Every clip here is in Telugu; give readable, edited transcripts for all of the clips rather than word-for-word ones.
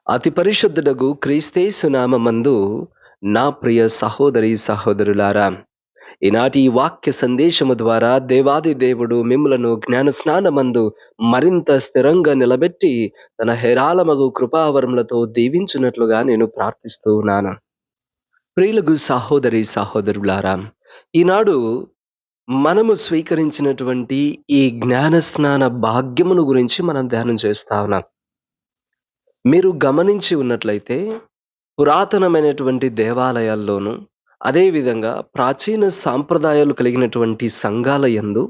అతి పరిశుద్ధుడగు క్రీస్తేసు నామమందు నా ప్రియ సహోదరి సహోదరులారా, ఈనాటి ఈ వాక్య సందేశము ద్వారా దేవాది దేవుడు మిమ్ములను జ్ఞాన స్నానమందు మరింత స్థిరంగా నిలబెట్టి తన హేరాళమగు కృపావరములతో దీవించున్నట్లుగా నేను ప్రార్థిస్తూ ఉన్నాను. ప్రియులకు సహోదరి సహోదరులారా, ఈనాడు మనము స్వీకరించినటువంటి ఈ జ్ఞాన స్నాన భాగ్యమును గురించి మనం ధ్యానం చేస్తా ఉన్నాం. మీరు గమనించి ఉన్నట్లయితే పురాతనమైనటువంటి దేవాలయాల్లోనూ, అదేవిధంగా ప్రాచీన సాంప్రదాయాలు కలిగినటువంటి సంఘాల యందు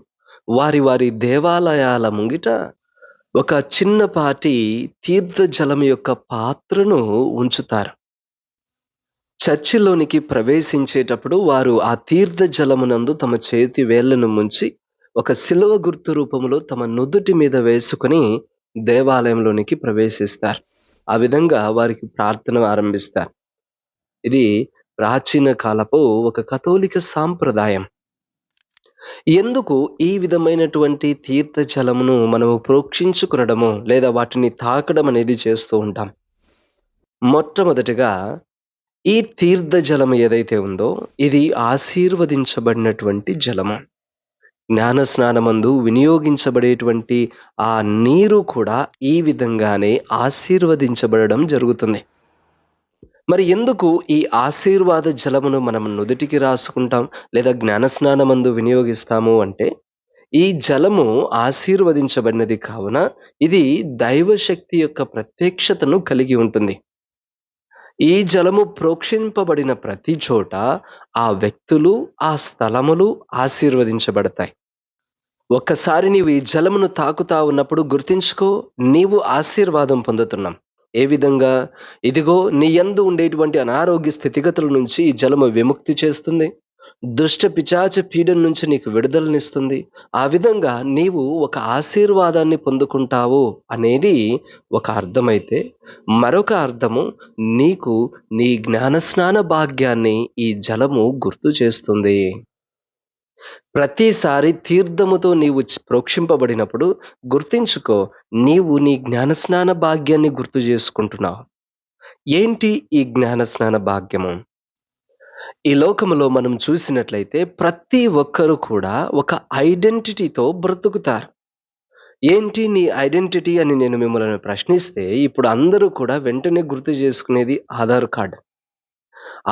వారి వారి దేవాలయాల ముంగిట ఒక చిన్నపాటి తీర్థ జలం యొక్క పాత్రను ఉంచుతారు. చర్చిలోనికి ప్రవేశించేటప్పుడు వారు ఆ తీర్థ జలమునందు తమ చేతి వేళ్లను ముంచి ఒక శిలువ గుర్తు రూపంలో తమ నుదుటి మీద వేసుకుని దేవాలయంలోనికి ప్రవేశిస్తారు. ఆ విధంగా వారికి ప్రార్థన ఆరంభిస్తారు. ఇది ప్రాచీన కాలపు ఒక కథోలిక సాంప్రదాయం. ఎందుకు ఈ విధమైనటువంటి తీర్థ జలమును మనము ప్రోక్షించుకునడము లేదా వాటిని తాకడం అనేది చేస్తూ ఉంటాం? మొట్టమొదటిగా ఈ తీర్థ జలం ఏదైతే ఉందో ఇది ఆశీర్వదించబడినటువంటి జలము. జ్ఞాన స్నానమందు వినియోగించబడేటువంటి ఆ నీరు కూడా ఈ విధంగానే ఆశీర్వదించబడడం జరుగుతుంది. మరి ఎందుకు ఈ ఆశీర్వాద జలమును మనం నుదుటికి రాసుకుంటాం లేదా జ్ఞాన స్నానమందు వినియోగిస్తాము అంటే, ఈ జలము ఆశీర్వదించబడినది కావున ఇది దైవశక్తి యొక్క ప్రత్యక్షతను కలిగి ఉంటుంది. ఈ జలము ప్రోక్షింపబడిన ప్రతి చోట ఆ వ్యక్తులు, ఆ స్థలములు ఆశీర్వదించబడతాయి. ఒక్కసారి నీవు ఈ జలమును తాకుతా ఉన్నప్పుడు గుర్తించుకో, నీవు ఆశీర్వాదం పొందుతున్నాం. ఏ విధంగా? ఇదిగో నీ యందు ఉండేటువంటి అనారోగ్య స్థితిగతుల నుంచి ఈ జలము విముక్తి చేస్తుంది. దుష్ట పిశాచ పీడన నుంచి నీకు విడుదలనిస్తుంది. ఆ విధంగా నీవు ఒక ఆశీర్వాదాన్ని పొందుకుంటావు అనేది ఒక అర్థమైతే, మరొక అర్థము నీకు నీ జ్ఞానస్నాన భాగ్యాన్ని ఈ జలము గుర్తు చేస్తుంది. ప్రతిసారి తీర్థముతో నీవు ప్రోక్షింపబడినప్పుడు గుర్తించుకో, నీవు నీ జ్ఞానస్నాన భాగ్యాన్ని గుర్తు చేసుకుంటున్నావు. ఏంటి ఈ జ్ఞానస్నాన భాగ్యము? ఈ లోకములో మనం చూసినట్లయితే ప్రతి ఒక్కరు కూడా ఒక ఐడెంటిటీతో బ్రతుకుతారు. ఏంటి నీ ఐడెంటిటీ అని నేను మిమ్మల్ని ప్రశ్నిస్తే, ఇప్పుడు అందరూ కూడా వెంటనే గుర్తు చేసుకునేది ఆధార్ కార్డు.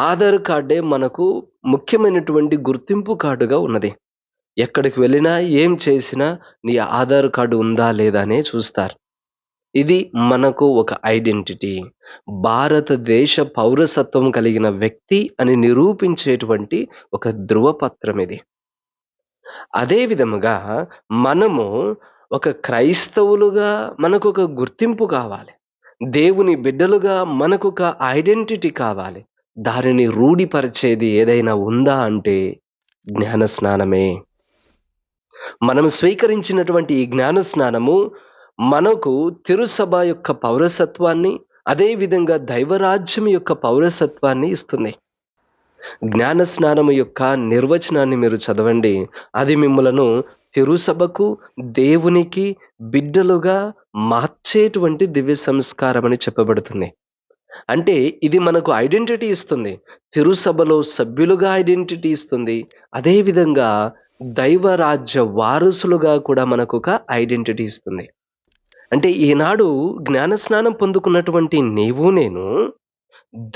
ఆధార్ కార్డే మనకు ముఖ్యమైనటువంటి గుర్తింపు కార్డుగా ఉన్నది. ఎక్కడికి వెళ్ళినా, ఏం చేసినా నీ ఆధార్ కార్డు ఉందా లేదా అనే చూస్తారు. ఇది మనకు ఒక ఐడెంటిటీ. భారతదేశ పౌరసత్వం కలిగిన వ్యక్తి అని నిరూపించేటువంటి ఒక ధృవపత్రం ఇది. అదే విధముగా మనము ఒక క్రైస్తవులుగా మనకొక గుర్తింపు కావాలి. దేవుని బిడ్డలుగా మనకొక ఐడెంటిటీ కావాలి. దానిని రూఢిపరిచేది ఏదైనా ఉందా అంటే జ్ఞాన స్నానమే. మనం స్వీకరించినటువంటి ఈ జ్ఞాన స్నానము మనకు తిరుసభ యొక్క పౌరసత్వాన్ని, అదే విధంగా దైవరాజ్యం యొక్క పౌరసత్వాన్ని ఇస్తుంది. జ్ఞాన స్నానము యొక్క నిర్వచనాన్ని మీరు చదవండి. అది మిమ్మలను తిరుసభకు, దేవునికి బిడ్డలుగా మార్చేటువంటి దివ్య సంస్కారం అని చెప్పబడుతుంది. అంటే ఇది మనకు ఐడెంటిటీ ఇస్తుంది. తిరుసభలో సభ్యులుగా ఐడెంటిటీ ఇస్తుంది. అదే విధంగా దైవరాజ్య వారసులుగా కూడా మనకు ఒక ఐడెంటిటీ ఇస్తుంది. అంటే ఈనాడు జ్ఞానస్నానం పొందుకున్నటువంటి నీవు నేను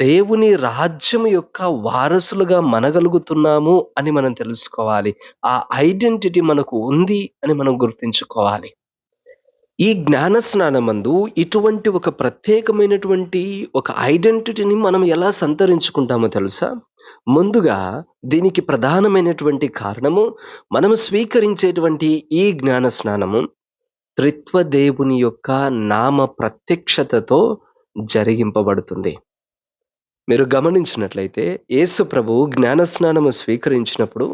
దేవుని రాజ్యం యొక్క వారసులుగా మనగలుగుతున్నాము అని మనం తెలుసుకోవాలి. ఆ ఐడెంటిటీ మనకు ఉంది అని మనం గుర్తించుకోవాలి. ఈ జ్ఞానస్నానమందు ఇటువంటి ఒక ప్రత్యేకమైనటువంటి ఒక ఐడెంటిటీని మనం ఎలా సంతరించుకుంటామో తెలుసా? ముందుగా దీనికి ప్రధానమైనటువంటి కారణము, మనము స్వీకరించేటువంటి ఈ జ్ఞాన స్నానము త్రిత్వ దేవుని యొక్క నామ ప్రత్యక్షతతో జరిగింపబడుతుంది. మీరు గమనించినట్లయితే యేసు ప్రభువు జ్ఞాన స్నానము స్వీకరించినప్పుడు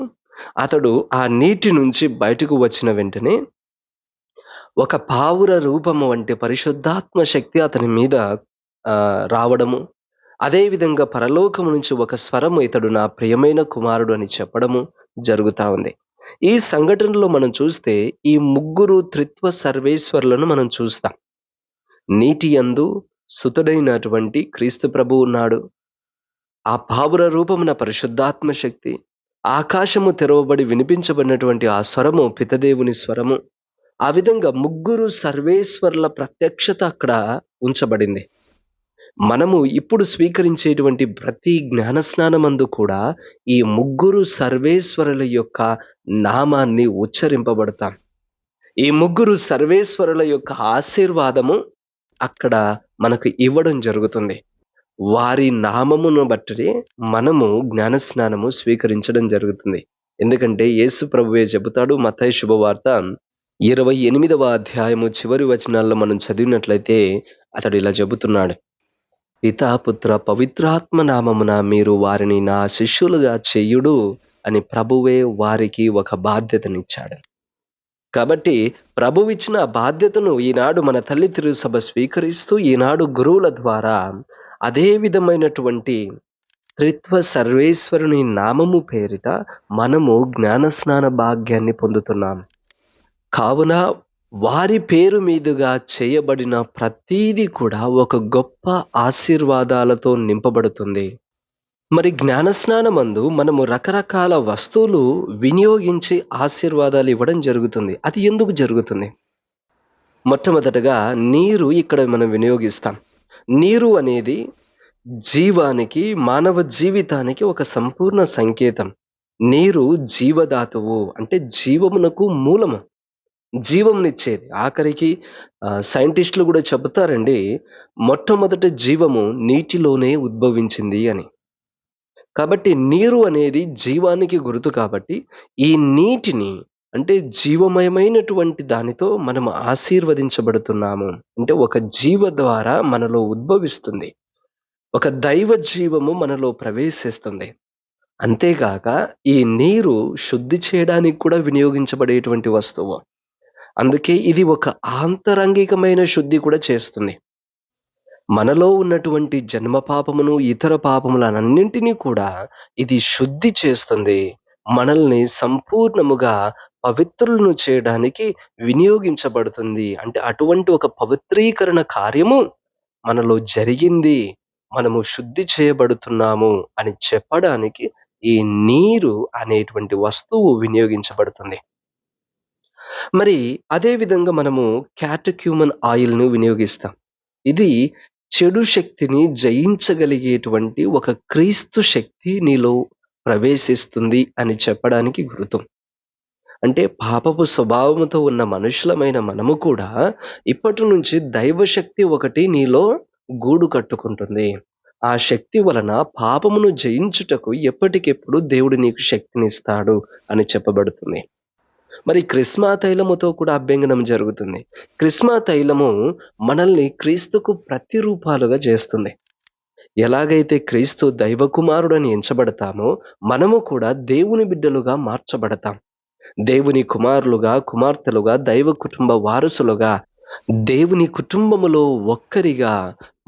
అతడు ఆ నీటి నుంచి బయటకు వచ్చిన వెంటనే ఒక పావుర రూపము వంటి పరిశుద్ధాత్మ శక్తి అతని మీద రావడము, అదేవిధంగా పరలోకము నుంచి ఒక స్వరము, ఇతడు నా ప్రియమైన కుమారుడు అని చెప్పడము జరుగుతా ఉంది. ఈ సంఘటనలో మనం చూస్తే ఈ ముగ్గురు త్రిత్వ సర్వేశ్వరులను మనం చూస్తాం. నీటి యందు సుతుడైనటువంటి క్రీస్తు ప్రభువు ఉన్నాడు. ఆ పావుర రూపమున పరిశుద్ధాత్మ శక్తి, ఆకాశము తెరవబడి వినిపించబడినటువంటి ఆ స్వరము పితదేవుని స్వరము. ఆ విధంగా ముగ్గురు సర్వేశ్వరుల ప్రత్యక్షత అక్కడ ఉంచబడింది. మనము ఇప్పుడు స్వీకరించేటువంటి ప్రతి జ్ఞానస్నానమందు కూడా ఈ ముగ్గురు సర్వేశ్వరుల యొక్క నామాన్ని ఉచ్చరింపబడతాం. ఈ ముగ్గురు సర్వేశ్వరుల యొక్క ఆశీర్వాదము అక్కడ మనకు ఇవ్వడం జరుగుతుంది. వారి నామమును బట్టి మనము జ్ఞానస్నానము స్వీకరించడం జరుగుతుంది. ఎందుకంటే యేసు ప్రభువే చెబుతాడు, మత్తయి శుభవార్త 28వ అధ్యాయము చివరి వచనాల్లో మనం చదివినట్లయితే అతడు ఇలా చెబుతున్నాడు, పితా పుత్ర పవిత్రాత్మ నామమున మీరు వారిని నా శిష్యులుగా చెయ్యుడు అని ప్రభువే వారికి ఒక బాధ్యతనిచ్చాడు. కాబట్టి ప్రభువిచ్చిన బాధ్యతను ఈనాడు మన తల్లి తిరుసభ స్వీకరిస్తూ ఈనాడు గురువుల ద్వారా అదే విధమైనటువంటి త్రిత్వ సర్వేశ్వరుని నామము పేరిట మనము జ్ఞానస్నాన భాగ్యాన్ని పొందుతున్నాం. కావున వారి పేరు మీదుగా చేయబడిన ప్రతీది కూడా ఒక గొప్ప ఆశీర్వాదాలతో నింపబడుతుంది. మరి జ్ఞానస్నానమందు మనము రకరకాల వస్తువులు వినియోగించి ఆశీర్వాదాలు ఇవ్వడం జరుగుతుంది. అది ఎందుకు జరుగుతుంది? మొట్టమొదటగా నీరు ఇక్కడ మనం వినియోగిస్తాం. నీరు అనేది జీవానికి, మానవ జీవితానికి ఒక సంపూర్ణ సంకేతం. నీరు జీవధాతువు, అంటే జీవమునకు మూలము, జీవమునిచ్చేది. ఆఖరికి సైంటిస్టులు కూడా చెబుతారండి, మొట్టమొదటి జీవము నీటిలోనే ఉద్భవించింది అని. కాబట్టి నీరు అనేది జీవానికి గుర్తు. కాబట్టి ఈ నీటిని, అంటే జీవమయమైనటువంటి దానితో మనం ఆశీర్వదించబడుతున్నాము. అంటే ఒక జీవ ద్వారా మనలో ఉద్భవిస్తుంది, ఒక దైవ జీవము మనలో ప్రవేశిస్తుంది. అంతేగాక ఈ నీరు శుద్ధి చేయడానికి కూడా వినియోగించబడేటువంటి వస్తువు. అందుకే ఇది ఒక ఆంతరంగికమైన శుద్ధి కూడా చేస్తుంది. మనలో ఉన్నటువంటి జన్మ పాపమును, ఇతర పాపములనన్నింటినీ కూడా ఇది శుద్ధి చేస్తుంది. మనల్ని సంపూర్ణముగా పవిత్రులను చేయడానికి వినియోగించబడుతుంది. అంటే అటువంటి ఒక పవిత్రీకరణ కార్యము మనలో జరిగింది, మనము శుద్ధి చేయబడుతున్నాము అని చెప్పడానికి ఈ నీరు అనేటువంటి వస్తువు వినియోగించబడుతుంది. మరి అదే విధంగా మనము క్యాటెక్యూమన్ ఆయిల్‌ను వినియోగిస్తాం. ఇది చెడు శక్తిని జయించగలిగేటువంటి ఒక క్రీస్తు శక్తి నీలో ప్రవేశిస్తుంది అని చెప్పడానికి గుర్తు. అంటే పాపపు స్వభావముతో ఉన్న మనుషులమైన మనము కూడా ఇప్పటి నుంచి దైవశక్తి ఒకటి నీలో గూడు కట్టుకుంటుంది. ఆ శక్తి వలన పాపమును జయించుటకు ఎప్పటికెప్పుడు దేవుడు నీకు శక్తినిస్తాడు అని చెప్పబడుతుంది. మరి క్రిస్మా తైలముతో కూడా అభ్యంగనం జరుగుతుంది. క్రిస్మా తైలము మనల్ని క్రీస్తుకు ప్రతిరూపాలుగా చేస్తుంది. ఎలాగైతే క్రీస్తు దైవ కుమారుడని ఎంచబడతామో మనము కూడా దేవుని బిడ్డలుగా మార్చబడతాం. దేవుని కుమారులుగా, కుమార్తెలుగా, దైవ కుటుంబ వారసులుగా, దేవుని కుటుంబములో ఒక్కరిగా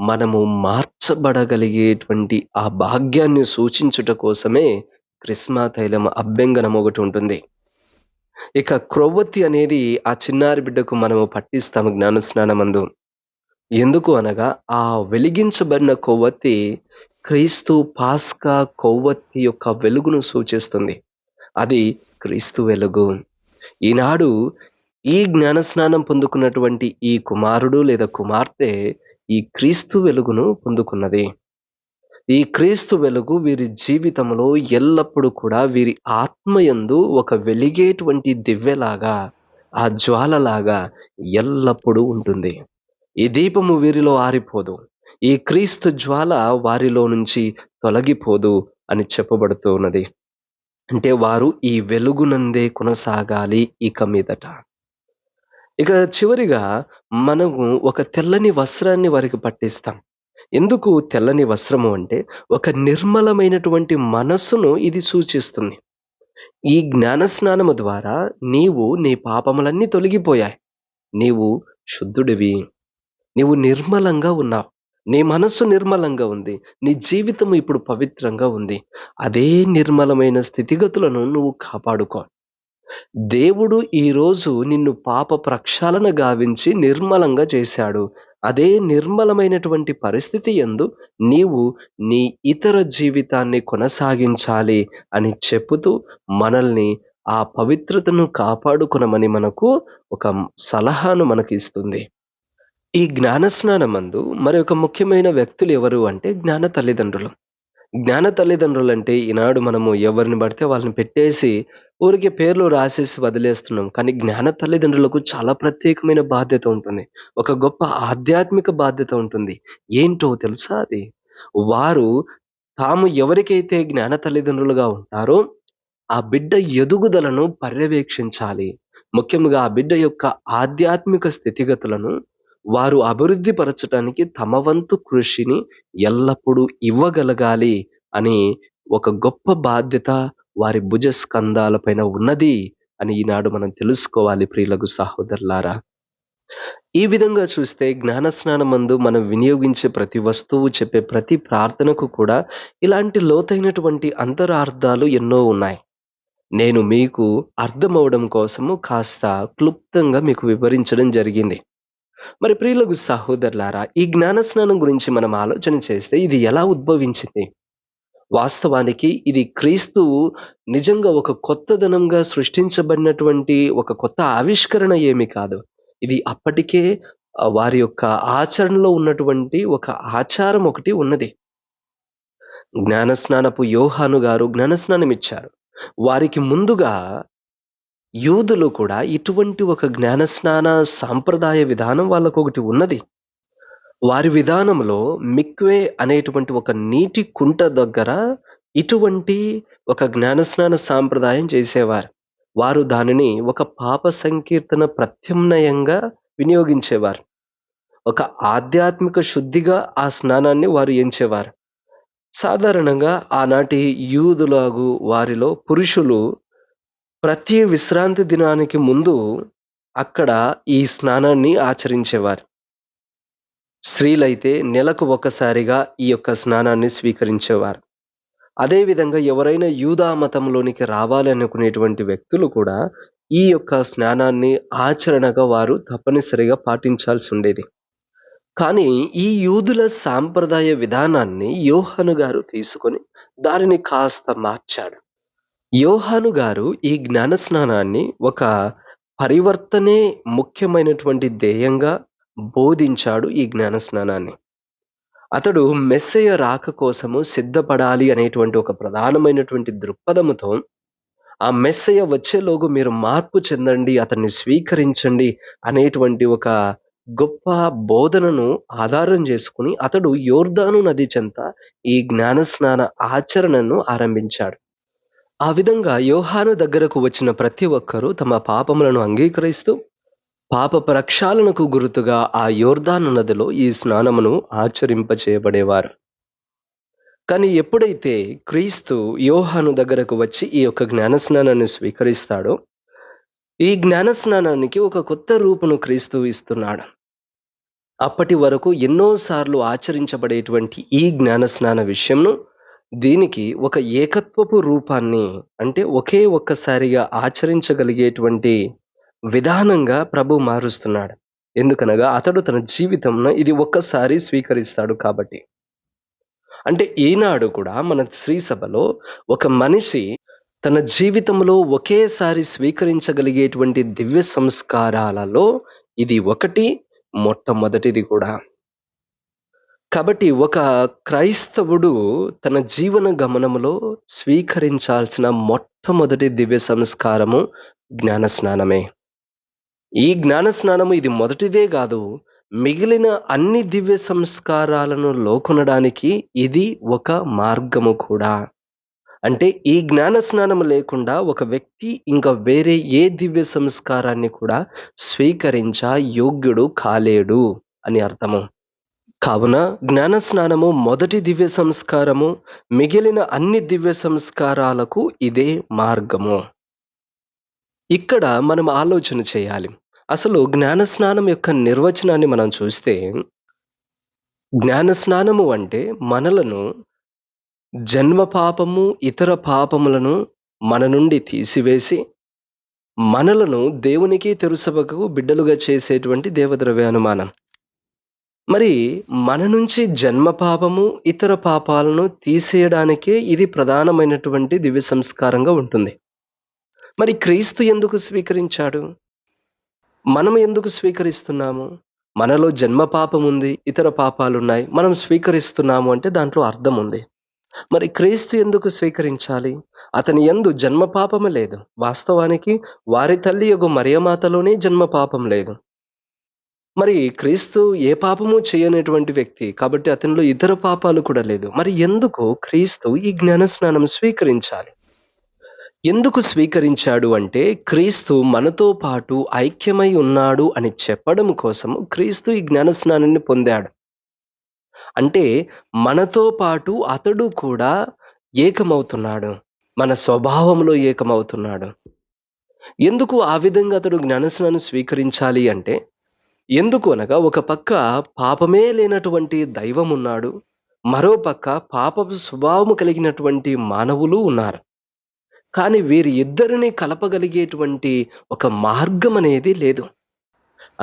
మనము మార్చబడగలిగేటువంటి ఆ భాగ్యాన్ని సూచించుట కోసమే క్రిస్మా తైలం అభ్యంగనం ఒకటి ఉంటుంది. ఇక క్రొవ్వొత్తి అనేది ఆ చిన్నారి బిడ్డకు మనము పట్టిస్తాము జ్ఞానస్నానమందు. ఎందుకు అనగా ఆ వెలిగించబడిన కొవ్వొత్తి క్రీస్తు పాస్కా కొవ్వొత్తి యొక్క వెలుగును సూచిస్తుంది. అది క్రీస్తు వెలుగు. ఈనాడు ఈ జ్ఞానస్నానం పొందుకున్నటువంటి ఈ కుమారుడు లేదా కుమార్తె ఈ క్రీస్తు వెలుగును పొందుకున్నది. ఈ క్రీస్తు వెలుగు వీరి జీవితంలో ఎల్లప్పుడూ కూడా వీరి ఆత్మయందు ఒక వెలిగేటువంటి దివ్వెలాగా, ఆ జ్వాలలాగా ఎల్లప్పుడూ ఉంటుంది. ఈ దీపము వీరిలో ఆరిపోదు, ఈ క్రీస్తు జ్వాల వారిలో నుంచి తొలగిపోదు అని చెప్పబడుతూ ఉన్నది. అంటే వారు ఈ వెలుగునందే కొనసాగాలి ఇక మీదట. ఇక చివరిగా మనము ఒక తెల్లని వస్త్రాన్ని వారికి పట్టిస్తాం. ఎందుకు తెల్లని వస్త్రము అంటే ఒక నిర్మలమైనటువంటి మనస్సును ఇది సూచిస్తుంది. ఈ జ్ఞానస్నానము ద్వారా నీవు నీ పాపములన్నీ తొలగిపోయాయి, నీవు శుద్ధుడివి, నీవు నిర్మలంగా ఉన్నావు, నీ మనస్సు నిర్మలంగా ఉంది, నీ జీవితం ఇప్పుడు పవిత్రంగా ఉంది. అదే నిర్మలమైన స్థితిగతులను నువ్వు కాపాడుకో. దేవుడు ఈరోజు నిన్ను పాప ప్రక్షాళన గావించి నిర్మలంగా చేశాడు. అదే నిర్మలమైనటువంటి పరిస్థితి యందు నీవు నీ ఇతర జీవితాన్ని కొనసాగించాలి అని చెప్పుతూ మనల్ని ఆ పవిత్రతను కాపాడుకొనమని మనకు ఒక సలహాను మనకిస్తుంది. ఈ జ్ఞానస్నానమందు మరొక ముఖ్యమైన వ్యక్తులు ఎవరు అంటే జ్ఞాన తల్లిదండ్రులు. జ్ఞాన తల్లిదండ్రులంటే ఈనాడు మనము ఎవరిని పడితే వాళ్ళని పెట్టేసి ఊరికే పేర్లు రాసేసి వదిలేస్తున్నాం. కానీ జ్ఞాన తల్లిదండ్రులకు చాలా ప్రత్యేకమైన బాధ్యత ఉంటుంది. ఒక గొప్ప ఆధ్యాత్మిక బాధ్యత ఉంటుంది. ఏంటో తెలుసా అది? వారు తాము ఎవరికైతే జ్ఞాన తల్లిదండ్రులుగా ఉంటారో ఆ బిడ్డ ఎదుగుదలను పర్యవేక్షించాలి. ముఖ్యంగా ఆ బిడ్డ యొక్క ఆధ్యాత్మిక స్థితిగతులను వారు అభివృద్ధి పరచటానికి తమ వంతు కృషిని ఎల్లప్పుడూ ఇవ్వగలగాలి అని ఒక గొప్ప బాధ్యత వారి భుజ స్కంధాల పైన ఉన్నది అని ఈనాడు మనం తెలుసుకోవాలి ప్రియులకు సహోదరులారా. ఈ విధంగా చూస్తే జ్ఞానస్నానమందు మనం వినియోగించే ప్రతి వస్తువు, చెప్పే ప్రతి ప్రార్థనకు కూడా ఇలాంటి లోతైనటువంటి అంతరార్థాలు ఎన్నో ఉన్నాయి. నేను మీకు అర్థమవ్వడం కోసము కాస్త క్లుప్తంగా మీకు వివరించడం జరిగింది. మరి ప్రియులకు సహోదరులారా, ఈ జ్ఞానస్నానం గురించి మనం ఆలోచన చేస్తే ఇది ఎలా ఉద్భవించింది? వాస్తవానికి ఇది క్రీస్తు నిజంగా ఒక కొత్తదనంగా సృష్టించబడినటువంటి ఒక కొత్త ఆవిష్కరణ ఏమీ కాదు. ఇది అప్పటికే వారి యొక్క ఆచరణలో ఉన్నటువంటి ఒక ఆచారం ఒకటి ఉన్నది. జ్ఞానస్నానపు యోహాను గారు జ్ఞానస్నానం ఇచ్చారు. వారికి ముందుగా యూదులు కూడా ఇటువంటి ఒక జ్ఞానస్నాన సాంప్రదాయ విధానం వాళ్ళకొకటి ఉన్నది. వారి విధానంలో మిక్వే అనేటువంటి ఒక నీటి కుంట దగ్గర ఇటువంటి ఒక జ్ఞానస్నాన సాంప్రదాయం చేసేవారు. వారు దానిని ఒక పాప సంకీర్తన ప్రత్యామ్నాయంగా వినియోగించేవారు. ఒక ఆధ్యాత్మిక శుద్ధిగా ఆ స్నానాన్ని వారు ఎంచేవారు. సాధారణంగా ఆనాటి యూదులాగు వారిలో పురుషులు ప్రతి విశ్రాంతి దినానికి ముందు అక్కడ ఈ స్నానాన్ని ఆచరించేవారు. స్త్రీలైతే నెలకు ఒక్కసారిగా ఈ యొక్క స్నానాన్ని స్వీకరించేవారు. అదేవిధంగా ఎవరైనా యూదా మతంలోనికి రావాలనుకునేటువంటి వ్యక్తులు కూడా ఈ యొక్క స్నానాన్ని ఆచరణగా వారు తప్పనిసరిగా పాటించాల్సి ఉండేది. కానీ ఈ యూదుల సాంప్రదాయ విధానాన్ని యోహాను గారు తీసుకొని దానిని కాస్త మార్చాడు. యోహాను గారు ఈ జ్ఞాన స్నానాన్ని ఒక పరివర్తనే ముఖ్యమైనటువంటి ధ్యేయంగా బోధించాడు ఈ జ్ఞాన స్నానాన్ని. అతడు మెస్సయ్య రాక కోసము సిద్ధపడాలి అనేటువంటి ఒక ప్రధానమైనటువంటి దృక్పథముతో ఆ మెస్సయ్య వచ్చేలోగు మీరు మార్పు చెందండి, అతన్ని స్వీకరించండి అనేటువంటి ఒక గొప్ప బోధనను ఆధారం చేసుకుని అతడు యోర్దాను నది చెంత ఈ జ్ఞానస్నాన ఆచరణను ఆరంభించాడు. ఆ విధంగా యోహాను దగ్గరకు వచ్చిన ప్రతి ఒక్కరూ తమ పాపములను అంగీకరిస్తూ పాప ప్రక్షాళనకు గుర్తుగా ఆ యోర్దాను నదిలో ఈ స్నానమును ఆచరింపచేయబడేవారు. కానీ ఎప్పుడైతే క్రీస్తు యోహాను దగ్గరకు వచ్చి ఈ యొక్క జ్ఞానస్నానాన్ని స్వీకరిస్తాడో ఈ జ్ఞానస్నానానికి ఒక కొత్త రూపును క్రీస్తు ఇస్తున్నాడు. అప్పటి వరకు ఎన్నోసార్లు ఆచరించబడేటువంటి ఈ జ్ఞానస్నాన విషయంను దీనికి ఒక ఏకత్వపు రూపాన్ని, అంటే ఒకే ఒక్కసారిగా ఆచరించగలిగేటువంటి విధానంగా ప్రభు మారుస్తున్నాడు. ఎందుకనగా అతడు తన జీవితంలో ఇది ఒక్కసారి స్వీకరిస్తాడు కాబట్టి. అంటే ఈనాడు కూడా మన శ్రీ సభలో ఒక మనిషి తన జీవితంలో ఒకేసారి స్వీకరించగలిగేటువంటి దివ్య సంస్కారాలలో ఇది ఒకటి, మొట్టమొదటిది కూడా. కాబట్టి ఒక క్రైస్తవుడు తన జీవన గమనములో స్వీకరించాల్సిన మొట్టమొదటి దివ్య సంస్కారము జ్ఞానస్నానమే. ఈ జ్ఞానస్నానము ఇది మొదటిదే కాదు, మిగిలిన అన్ని దివ్య సంస్కారాలను లోకొనడానికి ఇది ఒక మార్గము కూడా. అంటే ఈ జ్ఞానస్నానం లేకుండా ఒక వ్యక్తి ఇంకా వేరే ఏ దివ్య సంస్కారాన్ని కూడా స్వీకరించ యోగ్యుడు కాలేడు అని అర్థము. కావున జ్ఞానస్నానము మొదటి దివ్య సంస్కారము, మిగిలిన అన్ని దివ్య సంస్కారాలకు ఇదే మార్గము. ఇక్కడ మనం ఆలోచన చేయాలి. అసలు జ్ఞానస్నానం యొక్క నిర్వచనాన్ని మనం చూస్తే, జ్ఞానస్నానము అంటే మనలను జన్మ పాపము, ఇతర పాపములను మన నుండి తీసివేసి మనలను దేవునికి తిరుసభకు బిడ్డలుగా చేసేటువంటి దేవద్రవ్యానుమానం. మరి మన నుంచి జన్మ పాపము, ఇతర పాపాలను తీసేయడానికే ఇది ప్రధానమైనటువంటి దివ్య సంస్కారంగా ఉంటుంది. మరి క్రీస్తు ఎందుకు స్వీకరించాడు? మనం ఎందుకు స్వీకరిస్తున్నాము? మనలో జన్మ పాపముంది, ఇతర పాపాలున్నాయి. మనం స్వీకరిస్తున్నాము అంటే దాంట్లో అర్థముంది. మరి క్రీస్తు ఎందుకు స్వీకరించాలి? అతని యందు జన్మ పాపము లేదు. వాస్తవానికి వారి తల్లియగు మరియమాతలోనే జన్మ పాపం లేదు. మరి క్రీస్తు ఏ పాపము చేయనటువంటి వ్యక్తి. కాబట్టి అతనిలో ఇతర పాపాలు కూడా లేదు. మరి ఎందుకు క్రీస్తు ఈ జ్ఞానస్నానం స్వీకరించాలి? ఎందుకు స్వీకరించాడు అంటే, క్రీస్తు మనతో పాటు ఐక్యమై ఉన్నాడు అని చెప్పడం కోసము క్రీస్తు ఈ జ్ఞానస్నానాన్ని పొందాడు. అంటే మనతో పాటు అతడు కూడా ఏకమవుతున్నాడు. మన స్వభావంలో ఏకమవుతున్నాడు. ఎందుకు ఆ విధంగా అతడు జ్ఞానస్నానం స్వీకరించాలి అంటే, ఎందుకు అనగా ఒక పక్క పాపమే లేనటువంటి దైవమున్నాడు. మరో పక్క పాపపు స్వభావము కలిగినటువంటి మానవులు ఉన్నారు. కానీ వీరి ఇద్దరిని కలపగలిగేటువంటి ఒక మార్గం అనేది లేదు.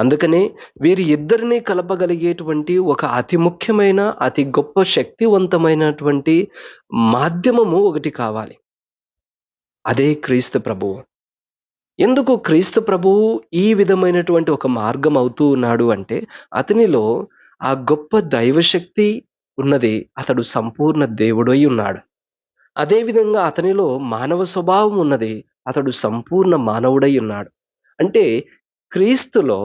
అందుకనే వీరి ఇద్దరిని కలపగలిగేటువంటి ఒక అతి ముఖ్యమైన, అతి గొప్ప శక్తివంతమైనటువంటి మాధ్యమము ఒకటి కావాలి. అదే క్రీస్తు ప్రభువు. ఎందుకు క్రీస్తు ప్రభువు ఈ విధమైనటువంటి ఒక మార్గం అవుతూ ఉన్నాడు అంటే, అతనిలో ఆ గొప్ప దైవశక్తి ఉన్నది. అతడు సంపూర్ణ దేవుడై ఉన్నాడు. అదే విధంగా అతనిలో మానవ స్వభావం ఉన్నది. అతడు సంపూర్ణ మానవుడై ఉన్నాడు. అంటే క్రీస్తులో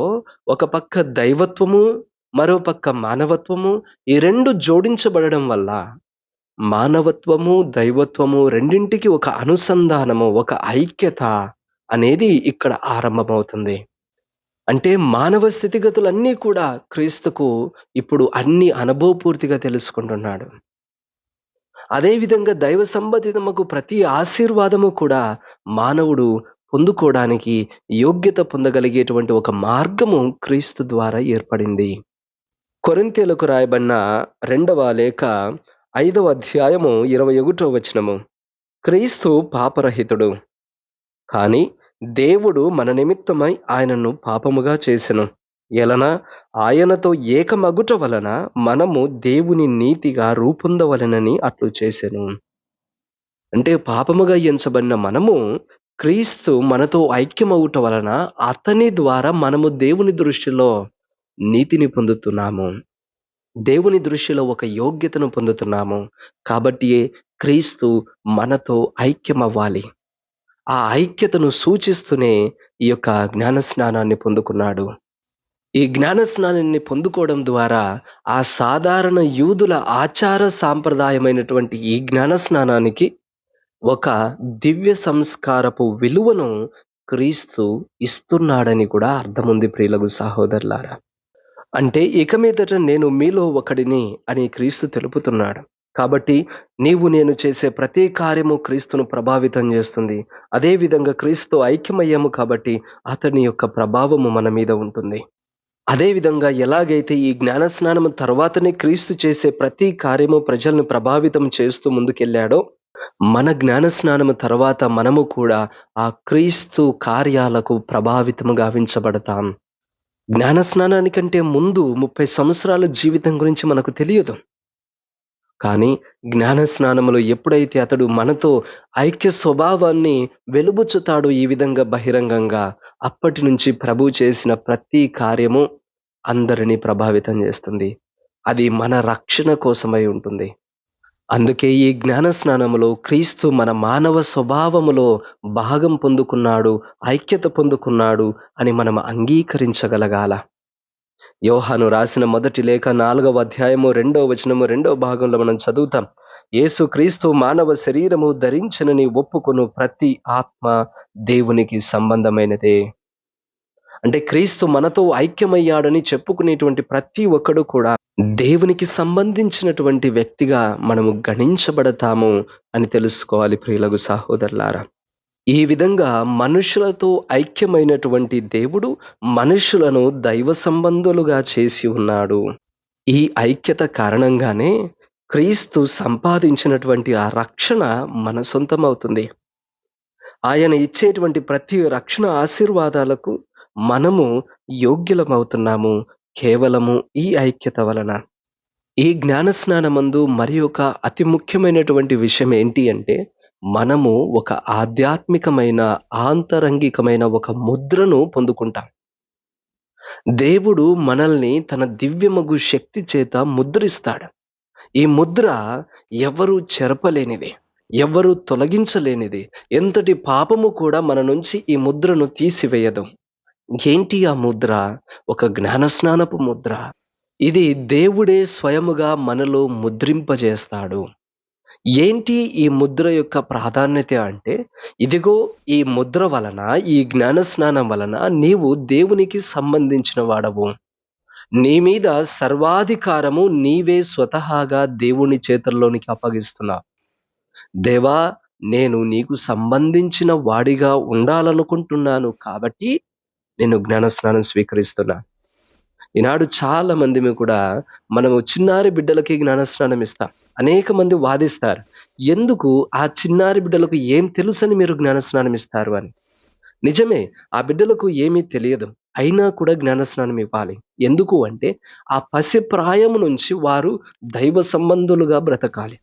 ఒక పక్క దైవత్వము, మరో పక్క మానవత్వము, ఈ 2 జోడించబడడం వల్ల మానవత్వము, దైవత్వము రెండింటికి ఒక అనుసంధానము, ఒక ఐక్యత అనేది ఇక్కడ ఆరంభమవుతుంది. అంటే మానవ స్థితిగతులన్నీ కూడా క్రీస్తుకు ఇప్పుడు అన్నీ అనుభవపూర్తిగా తెలుసుకుంటున్నాడు. అదే విధంగా దైవ సంబంధితమగు ప్రతి ఆశీర్వాదము కూడా మానవుడు పొందుకోవడానికి యోగ్యత పొందగలిగేటువంటి ఒక మార్గము క్రీస్తు ద్వారా ఏర్పడింది. కొరింథీయులకు రాయబడిన 2వ లేఖ 5వ అధ్యాయము 21వ వచనము. క్రీస్తు పాపరహితుడు, కానీ దేవుడు మన నిమిత్తమై ఆయనను పాపముగా చేసెను. ఎలన ఆయనతో ఏకమగుట వలన మనము దేవుని నీతిగా రూపొందవలెనని అట్లు చేసెను. అంటే పాపముగా ఎంచబడిన మనము క్రీస్తు మనతో ఐక్యమవుట వలన అతని ద్వారా మనము దేవుని దృష్టిలో నీతిని పొందుతున్నాము. దేవుని దృష్టిలో ఒక యోగ్యతను పొందుతున్నాము. కాబట్టియే క్రీస్తు మనతో ఐక్యమవ్వాలి. ఆ ఐక్యతను సూచిస్తూనే ఈ యొక్క జ్ఞానస్నానాన్ని పొందుకున్నాడు. ఈ జ్ఞానస్నానాన్ని పొందుకోవడం ద్వారా ఆ సాధారణ యూదుల ఆచార సాంప్రదాయమైనటువంటి ఈ జ్ఞానస్నానానికి ఒక దివ్య సంస్కారపు విలువను క్రీస్తు ఇస్తున్నాడని కూడా అర్థముంది ప్రియులకు సహోదరులారా. అంటే ఇక మీదట నేను మీలో ఒకడిని అని క్రీస్తు తెలుపుతున్నాడు. కాబట్టి నేను చేసే ప్రతి కార్యము క్రీస్తును ప్రభావితం చేస్తుంది. అదే విధంగా క్రీస్తుతో ఐక్యమయ్యాము కాబట్టి అతని యొక్క ప్రభావము మన మీద ఉంటుంది. అదే విధంగా ఎలాగైతే ఈ జ్ఞానస్నానము తర్వాతనే క్రీస్తు చేసే ప్రతి కార్యము ప్రజలను ప్రభావితం చేస్తూ ముందుకెళ్ళాడో, మన జ్ఞానస్నానము తర్వాత మనము కూడా ఆ క్రీస్తు కార్యాలకు ప్రభావితము గావించబడతాం. జ్ఞానస్నానానికంటే ముందు 30 సంవత్సరాల జీవితం గురించి మనకు తెలియదు. కానీ జ్ఞానస్నానములో ఎప్పుడైతే అతడు మనతో ఐక్య స్వభావాన్ని వెలుబుచ్చుతాడో ఈ విధంగా బహిరంగంగా, అప్పటి నుంచి ప్రభువు చేసిన ప్రతి కార్యము అందరినీ ప్రభావితం చేస్తుంది. అది మన రక్షణ కోసమై ఉంటుంది. అందుకే ఈ జ్ఞానస్నానములో క్రీస్తు మన మానవ స్వభావములో భాగం పొందుకున్నాడు, ఐక్యత పొందుకున్నాడు అని మనం అంగీకరించగలగాల. యోహాను రాసిన మొదటి లేఖ 4వ అధ్యాయము 2వ వచనము 2వ భాగంలో మనం చదువుతాం. యేసు క్రీస్తు మానవ శరీరము ధరించనని ఒప్పుకొను ప్రతి ఆత్మ దేవునికి సంబంధమైనదే. అంటే క్రీస్తు మనతో ఐక్యమయ్యాడని చెప్పుకునేటువంటి ప్రతి ఒక్కడు కూడా దేవునికి సంబంధించినటువంటి వ్యక్తిగా మనము గణించబడతాము అని తెలుసుకోవాలి ప్రియులకు సహోదరులారా. ఈ విధంగా మనుషులతో ఐక్యమైనటువంటి దేవుడు మనుషులను దైవ సంబంధులుగా చేసి ఉన్నాడు. ఈ ఐక్యత కారణంగానే క్రీస్తు సంపాదించినటువంటి ఆ రక్షణ మన సొంతమవుతుంది. ఆయన ఇచ్చేటువంటి ప్రతి రక్షణ ఆశీర్వాదాలకు మనము యోగ్యులమవుతున్నాము. కేవలము ఈ ఐక్యత వలన. ఈ జ్ఞానస్నానమందు మరి ఒక అతి ముఖ్యమైనటువంటి విషయం ఏంటి అంటే, మనము ఒక ఆధ్యాత్మికమైన, ఆంతరంగికమైన ఒక ముద్రను పొందుకుంటాం. దేవుడు మనల్ని తన దివ్యమగు శక్తి చేత ముద్రిస్తాడు. ఈ ముద్ర ఎవరు చెరపలేనిది. ఎవ్వరు తొలగించలేనిది. ఎంతటి పాపము కూడా మన నుంచి ఈ ముద్రను తీసివేయదు. ఏంటి ఆ ముద్ర? ఒక జ్ఞానస్నానపు ముద్ర. ఇది దేవుడే స్వయముగా మనలో ముద్రింపజేస్తాడు. ఏంటి ఈ ముద్ర యొక్క ప్రాధాన్యత అంటే, ఇదిగో ఈ ముద్ర వలన, ఈ జ్ఞానస్నానం వలన నీవు దేవునికి సంబంధించిన వాడవు. నీ మీద సర్వాధికారము నీవే స్వతహాగా దేవుని చేతుల్లోనికి అప్పగిస్తున్నావు. దేవా! నేను నీకు సంబంధించిన వాడిగా ఉండాలనుకుంటున్నాను కాబట్టి నేను జ్ఞానస్నానం స్వీకరిస్తున్నా. ఈనాడు చాలా మందిమి కూడా మనము చిన్నారి బిడ్డలకి జ్ఞానస్నానం ఇస్తాం. అనేక మంది వాదిస్తారు. ఎందుకు ఆ చిన్నారి బిడ్డలకు ఏం తెలుసని మీరు జ్ఞానస్నానం ఇస్తారు అని. నిజమే, ఆ బిడ్డలకు ఏమీ తెలియదు. అయినా కూడా జ్ఞానస్నానం ఇవ్వాలి. ఎందుకు అంటే ఆ పసి ప్రాయము నుంచి వారు దైవ సంబంధులుగా బ్రతకాలి.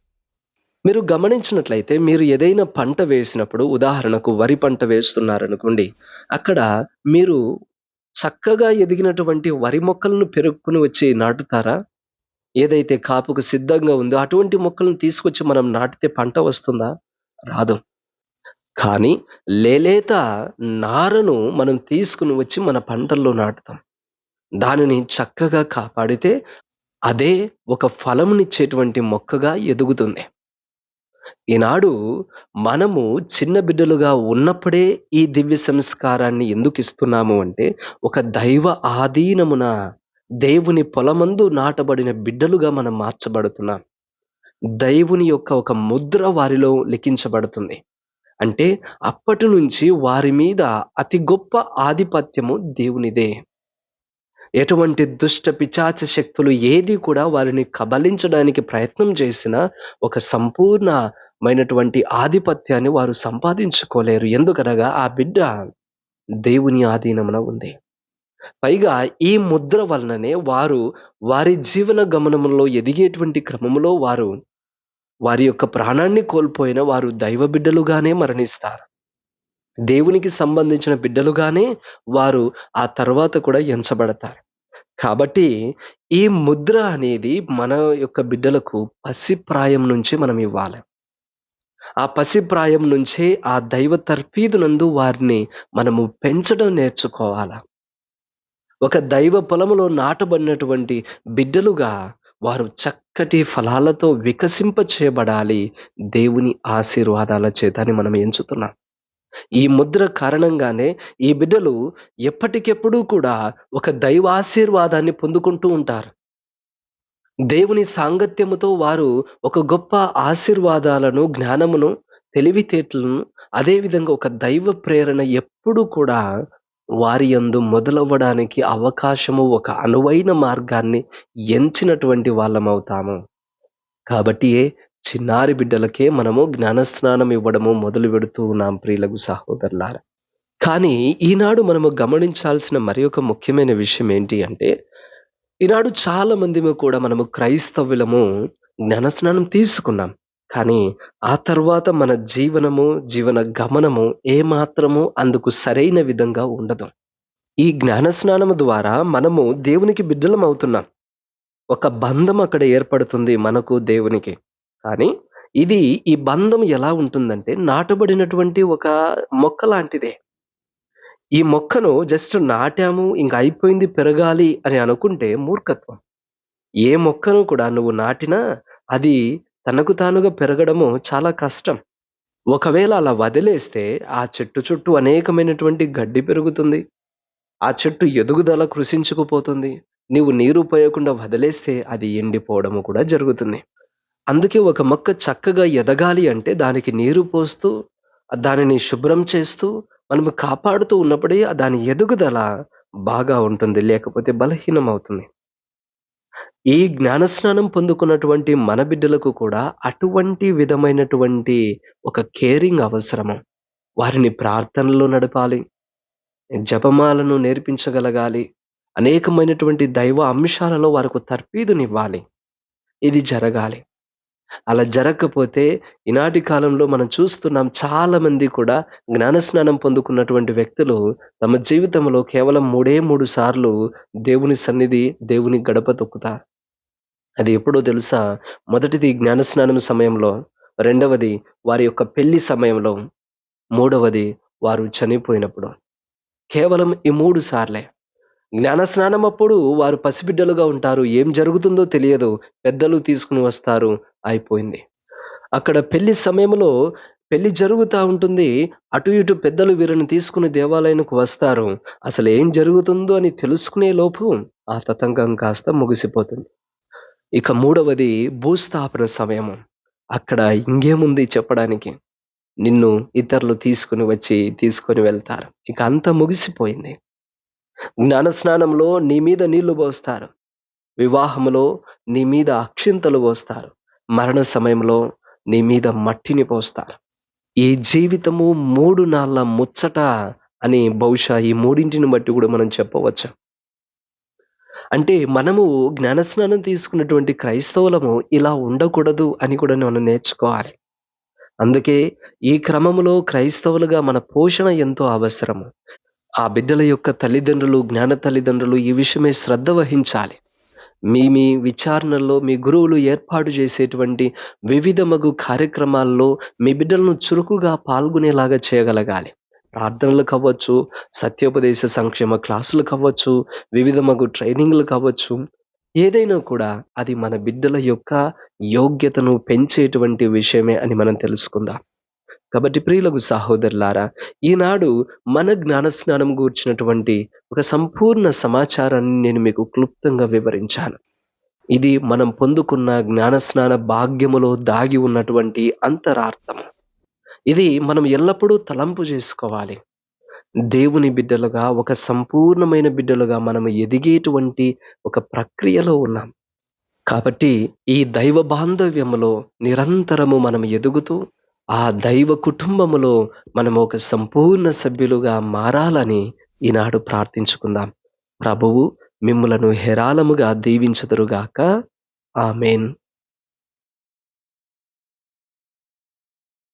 మీరు గమనించినట్లయితే మీరు ఏదైనా పంట వేసినప్పుడు, ఉదాహరణకు వరి పంట వేస్తున్నారనుకోండి. అక్కడ మీరు చక్కగా ఎదిగినటువంటి వరి మొక్కలను పెరుక్కొని వచ్చి నాటుతారా? ఏదైతే కాపుకు సిద్ధంగా ఉందో అటువంటి మొక్కలను తీసుకొచ్చి మనం నాటితే పంట వస్తుందా? రాదు. కానీ లేలేత నారను మనం తీసుకొని వచ్చి మన పంటల్లో నాటుతాం. దానిని చక్కగా కాపాడితే అదే ఒక ఫలమునిచ్చేటువంటి మొక్కగా ఎదుగుతుంది. ఈనాడు మనము చిన్న బిడ్డలుగా ఉన్నప్పుడే ఈ దివ్య సంస్కారాన్ని ఎందుకు ఇస్తున్నాము అంటే, ఒక దైవ ఆధీనమున దేవుని పొలమందు నాటబడిన బిడ్డలుగా మనం మార్చబడుతున్నాం. దేవుని యొక్క ఒక ముద్ర వారిలో లిఖించబడుతుంది. అంటే అప్పటి నుంచి వారి మీద అతి గొప్ప ఆధిపత్యము దేవునిదే. ఎటువంటి దుష్ట పిశాచ శక్తులు ఏది కూడా వారిని కబళించడానికి ప్రయత్నం చేసినా ఒక సంపూర్ణమైనటువంటి ఆధిపత్యాన్ని వారు సంపాదించుకోలేరు. ఎందుకనగా ఆ బిడ్డ దేవుని ఆధీనమున ఉంది. పైగా ఈ ముద్ర వలననే వారు వారి జీవన గమనములో ఎదిగేటువంటి క్రమములో వారి యొక్క ప్రాణాన్ని కోల్పోయిన వారు దైవ బిడ్డలుగానే మరణిస్తారు. దేవునికి సంబంధించిన బిడ్డలుగానే వారు ఆ తర్వాత కూడా ఎంచబడతారు. కాబట్టి ఈ ముద్ర అనేది మన యొక్క బిడ్డలకు పసిప్రాయం నుంచి మనం ఇవ్వాలి. ఆ పసిప్రాయం నుంచే ఆ దైవ తర్ఫీదునందు వారిని మనము పెంచడం నేర్చుకోవాల. ఒక దైవ పొలములో నాటబడినటువంటి బిడ్డలుగా వారు చక్కటి ఫలాలతో వికసింప చేయబడాలి దేవుని ఆశీర్వాదాల చేత అని మనం ఎంచుతున్నాం. ఈ ముద్ర కారణంగానే ఈ బిడ్డలు ఎప్పటికెప్పుడూ కూడా ఒక దైవాశీర్వాదాన్ని పొందుకుంటూ ఉంటారు. దేవుని సాంగత్యముతో వారు ఒక గొప్ప ఆశీర్వాదాలను, జ్ఞానమును, తెలివితేటలను, అదే విధంగా ఒక దైవ ప్రేరణ ఎప్పుడూ కూడా వారి యందు మొదలవ్వడానికి అవకాశము, ఒక అనువైన మార్గాన్ని ఎంచినటువంటి వాళ్ళమవుతాము. కాబట్టియే చిన్నారి బిడ్డలకే మనము జ్ఞానస్నానం ఇవ్వడము మొదలు పెడుతూ ఉన్నాం ప్రియులకు సహోదరులారా. కానీ ఈనాడు మనము గమనించాల్సిన మరి ఒక ముఖ్యమైన విషయం ఏంటి అంటే, ఈనాడు చాలా మందిము కూడా మనము క్రైస్తవులము జ్ఞానస్నానం తీసుకున్నాం. కానీ ఆ తర్వాత మన జీవన గమనము ఏమాత్రము అందుకు సరైన విధంగా ఉండదు. ఈ జ్ఞానస్నానము ద్వారా మనము దేవునికి బిడ్డలమవుతున్నాం. ఒక బంధం అక్కడ ఏర్పడుతుంది మనకు దేవునికి. కానీ ఈ బంధం ఎలా ఉంటుందంటే నాటబడినటువంటి ఒక మొక్క లాంటిదే. ఈ మొక్కను జస్ట్ నాటాము ఇంక అయిపోయింది పెరగాలి అని అనుకుంటే మూర్ఖత్వం. ఏ మొక్కను కూడా నువ్వు నాటినా అది తనకు తానుగా పెరగడము చాలా కష్టం. ఒకవేళ అలా వదిలేస్తే ఆ చెట్టు చుట్టూ అనేకమైనటువంటి గడ్డి పెరుగుతుంది. ఆ చెట్టు ఎదుగుదల కృషించుకుపోతుంది. నీవు నీరు పోయకుండా వదిలేస్తే అది ఎండిపోవడము కూడా జరుగుతుంది. అందుకే ఒక మొక్క చక్కగా ఎదగాలి అంటే దానికి నీరు పోస్తూ, దానిని శుభ్రం చేస్తూ, మనము కాపాడుతూ ఉన్నప్పుడే దాని ఎదుగుదల బాగా ఉంటుంది. లేకపోతే బలహీనమవుతుంది. ఈ జ్ఞానస్నానం పొందుకున్నటువంటి మన బిడ్డలకు కూడా అటువంటి విధమైనటువంటి ఒక కేరింగ్ అవసరము. వారిని ప్రార్థనలో నడపాలి. జపమాలను నేర్పించగలగాలి. అనేకమైనటువంటి దైవ అంశాలలో వారికి తర్ఫీదునివ్వాలి. ఇది జరగాలి. అలా జరగకపోతే ఈనాటి కాలంలో మనం చూస్తున్నాం, చాలామంది కూడా జ్ఞానస్నానం పొందుకున్నటువంటి వ్యక్తులు తమ జీవితంలో కేవలం 3 సార్లు దేవుని సన్నిధి, దేవుని గడప తొక్కుతారు. అది ఎప్పుడో తెలుసా? మొదటిది జ్ఞానస్నానం సమయంలో, రెండవది వారి యొక్క పెళ్లి సమయంలో, మూడవది వారు చనిపోయినప్పుడు. కేవలం ఈ 3 సార్లే. జ్ఞానస్నానం అప్పుడు వారు పసిబిడ్డలుగా ఉంటారు. ఏం జరుగుతుందో తెలియదు. పెద్దలు తీసుకొని వస్తారు, అయిపోయింది. అక్కడ పెళ్లి సమయంలో పెళ్లి జరుగుతా ఉంటుంది. అటు ఇటు పెద్దలు వీరిని తీసుకొని దేవాలయానికి వస్తారు. అసలు ఏం జరుగుతుందో అని తెలుసుకునే లోపు ఆ తతంగం కాస్త ముగిసిపోతుంది. ఇక మూడవది భూస్థాపన సమయము. అక్కడ ఇంకేముంది చెప్పడానికి? నిన్ను ఇతరులు తీసుకొని వెళ్తారు. ఇక అంతా ముగిసిపోయింది. జ్ఞానస్నానంలో నీ మీద నీళ్లు పోస్తారు. వివాహములో నీ మీద అక్షింతలు పోస్తారు. మరణ సమయంలో నీ మీద మట్టిని పోస్తారు. ఈ జీవితము 3 నాళ్ళ ముచ్చట అని బహుశా ఈ మూడింటిని బట్టి కూడా మనం చెప్పవచ్చు. అంటే మనము జ్ఞానస్నానం తీసుకున్నటువంటి క్రైస్తవులము ఇలా ఉండకూడదు అని కూడా మనం నేర్చుకోవాలి. అందుకే ఈ క్రమములో క్రైస్తవులుగా మన పోషణ ఎంతో అవసరము. ఆ బిడ్డల యొక్క తల్లిదండ్రులు, జ్ఞాన తల్లిదండ్రులు ఈ విషయమై శ్రద్ధ వహించాలి. మీ విచారణల్లో మీ గురువులు ఏర్పాటు చేసేటువంటి వివిధ కార్యక్రమాల్లో మీ బిడ్డలను చురుకుగా పాల్గొనేలాగా చేయగలగాలి. ప్రార్థనలు కావచ్చు, సత్యోపదేశ సంక్షేమ క్లాసులు కావచ్చు, ట్రైనింగ్‌లు కావచ్చు, ఏదైనా కూడా అది మన బిడ్డల యొక్క యోగ్యతను పెంచేటువంటి విషయమే అని మనం తెలుసుకుందాం. కాబట్టి ప్రియులకు సహోదరులారా, ఈనాడు మన జ్ఞానస్నానం గూర్చినటువంటి ఒక సంపూర్ణ సమాచారాన్ని నేను మీకు క్లుప్తంగా వివరించాను. ఇది మనం పొందుకున్న జ్ఞానస్నాన భాగ్యములో దాగి ఉన్నటువంటి అంతరార్థము. ఇది మనం ఎల్లప్పుడూ తలంపు చేసుకోవాలి. దేవుని బిడ్డలుగా, ఒక సంపూర్ణమైన బిడ్డలుగా మనము ఎదిగేటువంటి ఒక ప్రక్రియలో ఉన్నాం. కాబట్టి ఈ దైవ బాంధవ్యములో నిరంతరము మనం ఎదుగుతూ, ఆ దైవ కుటుంబములో మనము ఒక సంపూర్ణ సభ్యులుగా మారాలని ఈనాడు ప్రార్థించుకుందాం. ప్రభువు మిమ్ములను హేరాళముగా దీవించుదురుగాక. ఆమేన్.